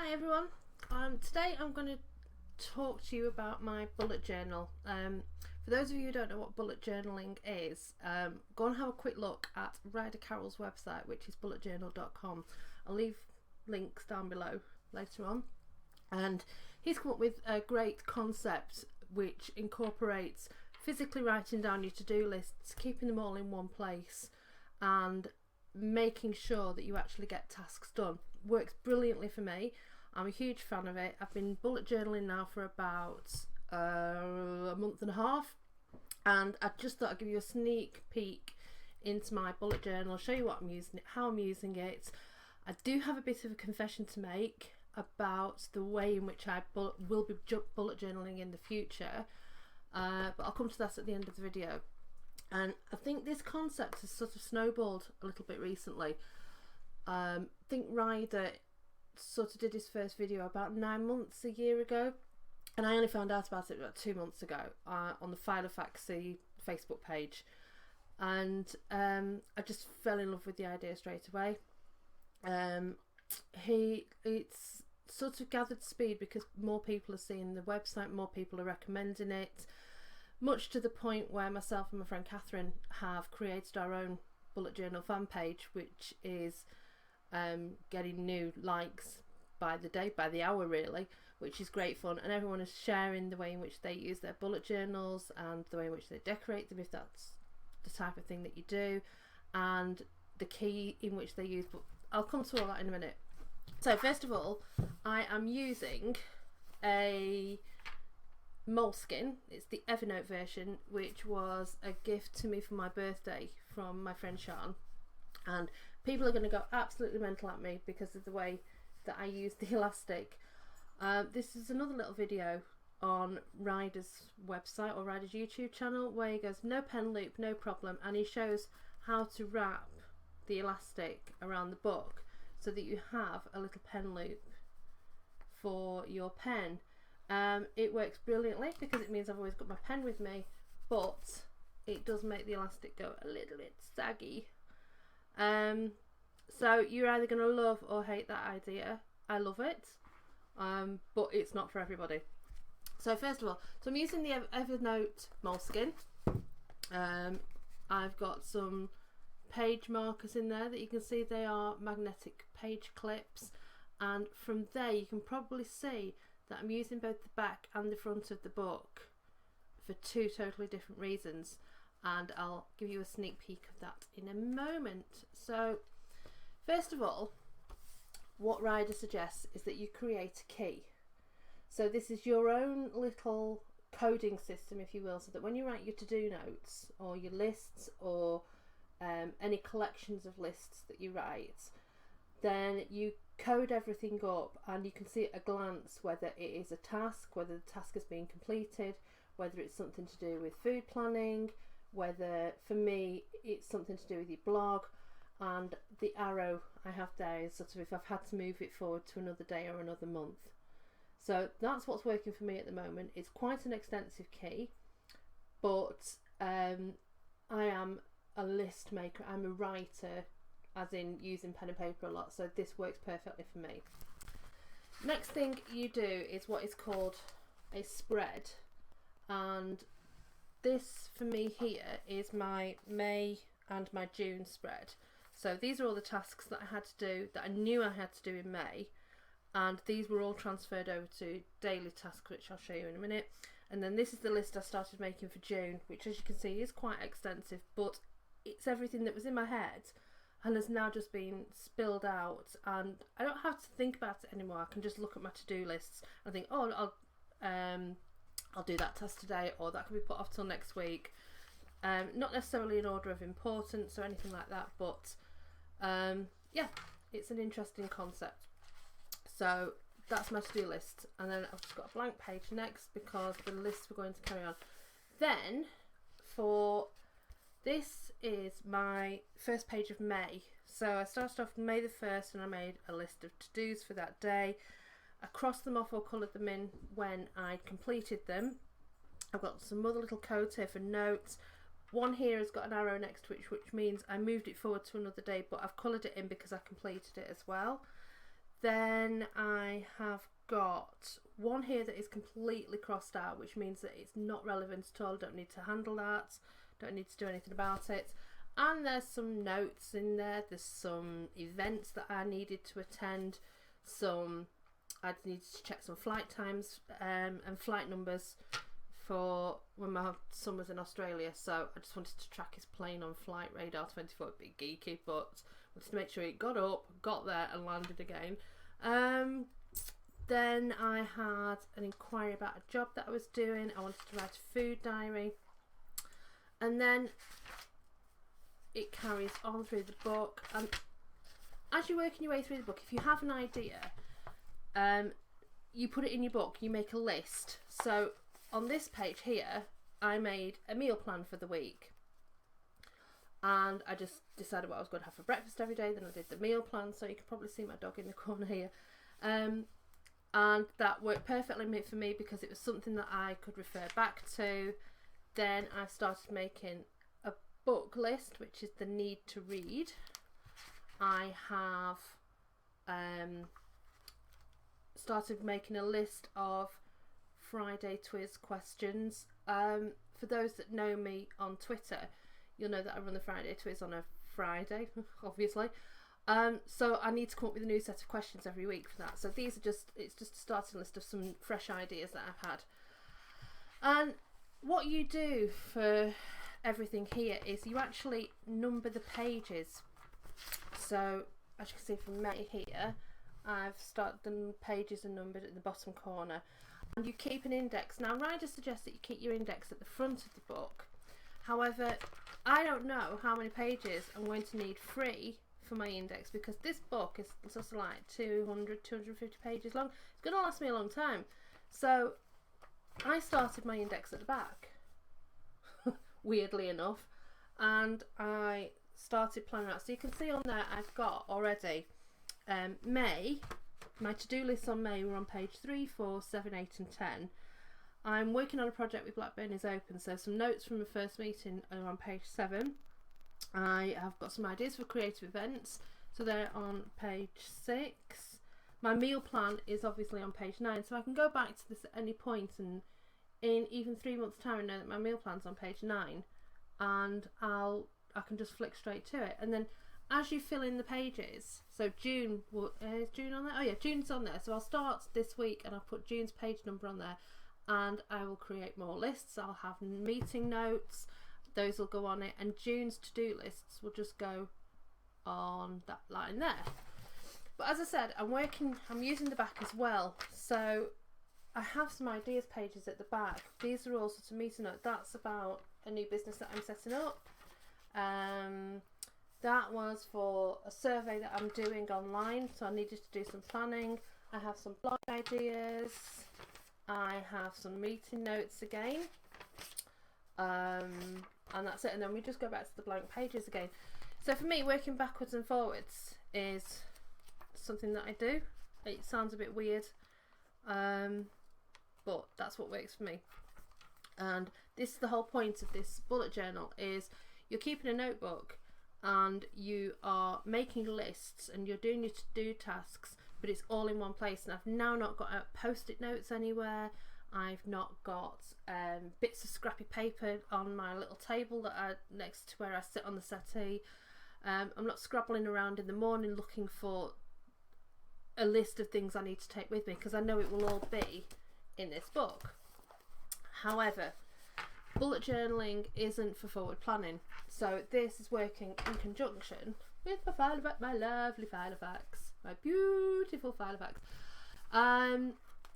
Hi everyone. Today I'm going to talk to you about my bullet journal. For those of you who don't know what bullet journaling is, go and have a quick look at Ryder Carroll's website, which is bulletjournal.com. I'll leave links down below later on. And he's come up with a great concept which incorporates physically writing down your to-do lists, keeping them all in one place, and making sure that you actually get tasks done. Works brilliantly for me. I'm a huge fan of it. I've been bullet journaling now for about a month and a half, and I just thought I'd give you a sneak peek into my bullet journal, show you what I'm using it, how I'm using it. I do have a bit of a confession to make about the way in which I will be bullet journaling in the future, but I'll come to that at the end of the video. And I think this concept has sort of snowballed a little bit recently. I think Ryder sort of did his first video about 9 months, a year ago, and I only found out about it about 2 months ago on the Filofax Facebook page, and I just fell in love with the idea straight away. It's sort of gathered speed because more people are seeing the website, more people are recommending it, much to the point where myself and my friend Catherine have created our own bullet journal fan page, which is getting new likes by the day, by the hour really, which is great fun, and everyone is sharing the way in which they use their bullet journals and the way in which they decorate them, if that's the type of thing that you do, and the key in which they use. But I'll come to all that in a minute. So first of all, I am using a Moleskine. It's the Evernote version, which was a gift to me for my birthday from my friend Sean, and people are going to go absolutely mental at me because of the way that I use the elastic. This is another little video on Ryder's website or Ryder's YouTube channel where he goes no pen loop, no problem, and he shows how to wrap the elastic around the book so that you have a little pen loop for your pen. It works brilliantly because it means I've always got my pen with me, but it does make the elastic go a little bit saggy. So you're either going to love or hate that idea. I love it, but it's not for everybody. So first of all, I'm using the Evernote Moleskine. I've got some page markers in there that you can see they are magnetic page clips, and from there you can probably see that I'm using both the back and the front of the book for two totally different reasons, and I'll give you a sneak peek of that in a moment. So first of all, what Ryder suggests is that you create a key. So this is your own little coding system, if you will, so that when you write your to-do notes or your lists or any collections of lists that you write, then you code everything up and you can see at a glance whether it is a task, whether the task has been completed, whether it's something to do with food planning, whether for me it's something to do with your blog, and the arrow I have there is sort of if I've had to move it forward to another day or another month. So that's what's working for me at the moment. It's quite an extensive key, but I am a list maker, I'm a writer, as in using pen and paper a lot, so this works perfectly for me. Next thing you do is what is called a spread, and this for me here is my May and my June spread. So these are all the tasks that I had to do, that I knew I had to do in May, and these were all transferred over to daily tasks, which I'll show you in a minute. And then this is the list I started making for June, which as you can see is quite extensive, but it's everything that was in my head and has now just been spilled out, and I don't have to think about it anymore. I can just look at my to-do lists and think, oh, I'll do that task today, or that can be put off till next week. Not necessarily in order of importance or anything like that, but yeah, it's an interesting concept. So that's my to-do list, and then I've just got a blank page next because the lists we're going to carry on. Then for this is my first page of May. So I started off May the 1st and I made a list of to-dos for that day. I crossed them off or coloured them in when I completed them. I've got some other little codes here for notes. One here has got an arrow next to it, which means I moved it forward to another day, but I've coloured it in because I completed it as well. Then I have got one here that is completely crossed out, which means that it's not relevant at all. Don't need to handle that, don't need to do anything about it. And there's some notes in there, there's some events that I needed to attend, I needed to check some flight times and flight numbers for when my son was in Australia, so I just wanted to track his plane on Flight Radar 24, a bit geeky, but wanted to make sure it got up, got there and landed again. Then I had an inquiry about a job that I was doing. I wanted to write a food diary. And then it carries on through the book. And as you're working your way through the book, if you have an idea, you put it in your book, you make a list. So on this page here, I made a meal plan for the week. And I just decided what I was going to have for breakfast every day. Then I did the meal plan, so you can probably see my dog in the corner here. And that worked perfectly for me because it was something that I could refer back to. Then I started making a book list, which is the need to read. I have started making a list of Friday Twiz questions. For those that know me on Twitter, you'll know that I run the Friday Twiz on a Friday, obviously. So I need to come up with a new set of questions every week for that. So these are it's just a starting list of some fresh ideas that I've had. And what you do for everything here is you actually number the pages. So as you can see from me here, I've started the pages are numbered at the bottom corner. And you keep an index. Now Ryder suggests that you keep your index at the front of the book. However, I don't know how many pages I'm going to need free for my index, because this book is just like 250 pages long. It's going to last me a long time. So I started my index at the back, weirdly enough, and I started planning out. So you can see on there I've got already May, my to-do lists on May were on page 3, 4, 7, 8 and 10. I'm working on a project with Blackburn is Open, so some notes from the first meeting are on page 7. I have got some ideas for creative events, so they're on page 6. My meal plan is obviously on page 9, so I can go back to this at any point and in even 3 months time know that my meal plan's on page 9, and I can just flick straight to it. And then as you fill in the pages, so June, is June on there? Oh yeah, June's on there, so I'll start this week and I'll put June's page number on there, and I will create more lists. I'll have meeting notes, those will go on it, and June's to-do lists will just go on that line there. But as I said, I'm using the back as well, so I have some ideas pages at the back. These are all sorts of meeting notes. That's about a new business that I'm setting up. That was for a survey that I'm doing online, so I needed to do some planning. I have some blog ideas. I have some meeting notes again. And that's it, and then we just go back to the blank pages again. So for me, working backwards and forwards is something that I do. It sounds a bit weird, but that's what works for me. And this is the whole point of this bullet journal, is you're keeping a notebook and you are making lists and you're doing your to-do tasks, but it's all in one place. And I've now not got post-it notes anywhere. I've not got bits of scrappy paper on my little table next to where I sit on the settee. I'm not scrabbling around in the morning looking for a list of things I need to take with me, because I know it will all be in this book. However, bullet journaling isn't for forward planning, so this is working in conjunction with my lovely Filofax, my beautiful Filofax.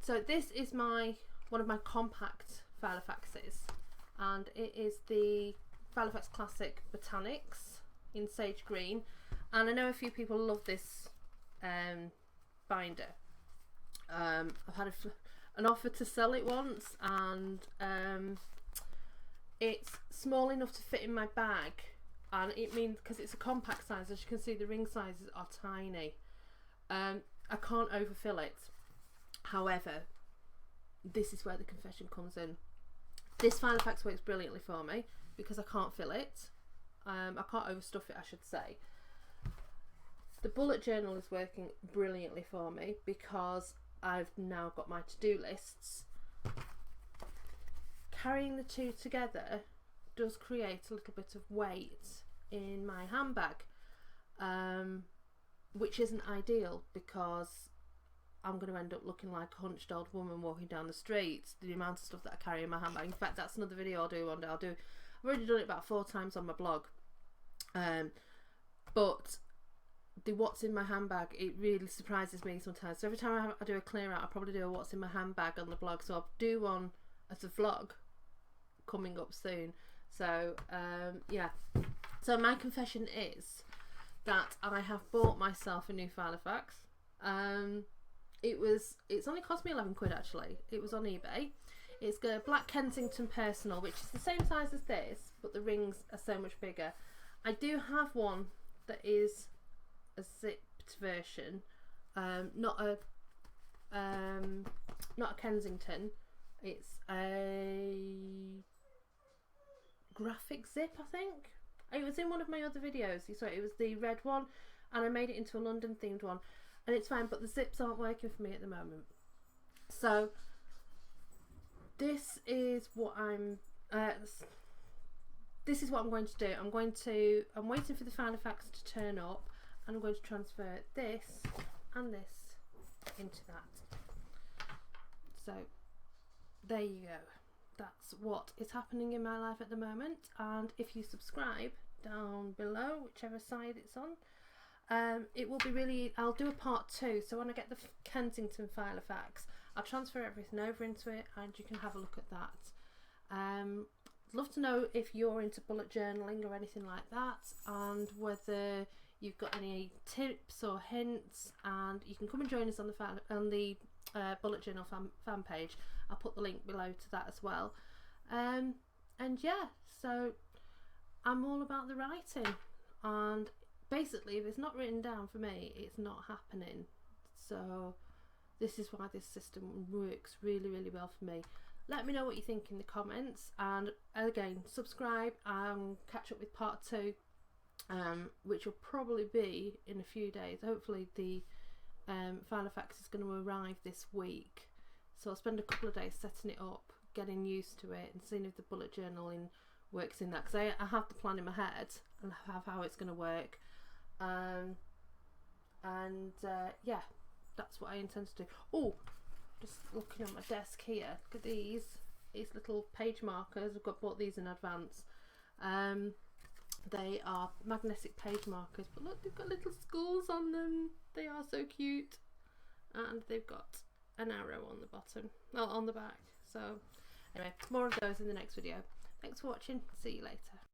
So this is one of my compact Filofaxes, and it is the Filofax Classic Botanics in sage green, and I know a few people love this binder. I've had an offer to sell it once, and it's small enough to fit in my bag, and it means, because it's a compact size, as you can see the ring sizes are tiny. I can't overfill it. However, this is where the confession comes in. This Filofax works brilliantly for me because I can't fill it. I can't overstuff it, I should say. The bullet journal is working brilliantly for me because I've now got my to-do lists. Carrying the two together does create a little bit of weight in my handbag, which isn't ideal because I'm going to end up looking like a hunched old woman walking down the streets. The amount of stuff that I carry in my handbag. In fact, that's another video I'll do one day. I've already done it about 4 times on my blog. But the what's in my handbag, it really surprises me sometimes. So every time I do a clear out, I'll probably do a what's in my handbag on the blog. So I'll do one as a vlog coming up soon. So yeah. So my confession is that I have bought myself a new Filofax. It's only cost me 11 quid actually. It was on eBay. It's got a black Kensington Personal, which is the same size as this, but the rings are so much bigger. I do have one that is a zipped version, not a Kensington. It's a graphic zip, I think. It was in one of my other videos. You saw it was the red one, and I made it into a London themed one, and it's fine. But the zips aren't working for me at the moment. So this is what I'm. This is what I'm going to do. I'm waiting for the Filofax to turn up, and I'm going to transfer this and this into that. So there you go. That's what is happening in my life at the moment. And if you subscribe down below, whichever side it's on, it will be really, I'll do a part 2. So when I get the Kensington Filofax, I'll transfer everything over into it, and you can have a look at that. I'd love to know if you're into bullet journaling or anything like that, and whether you've got any tips or hints. And you can come and join us on the bullet journal fan page. I'll put the link below to that as well. And yeah, so I'm all about the writing, and basically if it's not written down for me, it's not happening. So this is why this system works really, really well for me. Let me know what you think in the comments, and again, subscribe and catch up with part 2, which will probably be in a few days. Hopefully the Filofax is going to arrive this week, so I'll spend a couple of days setting it up, getting used to it, and seeing if the bullet journaling works in that, because I have the plan in my head and have how it's going to work. Yeah, that's what I intend to do. Oh, just looking at my desk here, look at these little page markers. I've bought these in advance. They are magnetic page markers, but look, they've got little skulls on them. They are so cute, and they've got an arrow on the bottom, on the back. So anyway, more of those in the next video. Thanks for watching. See you later.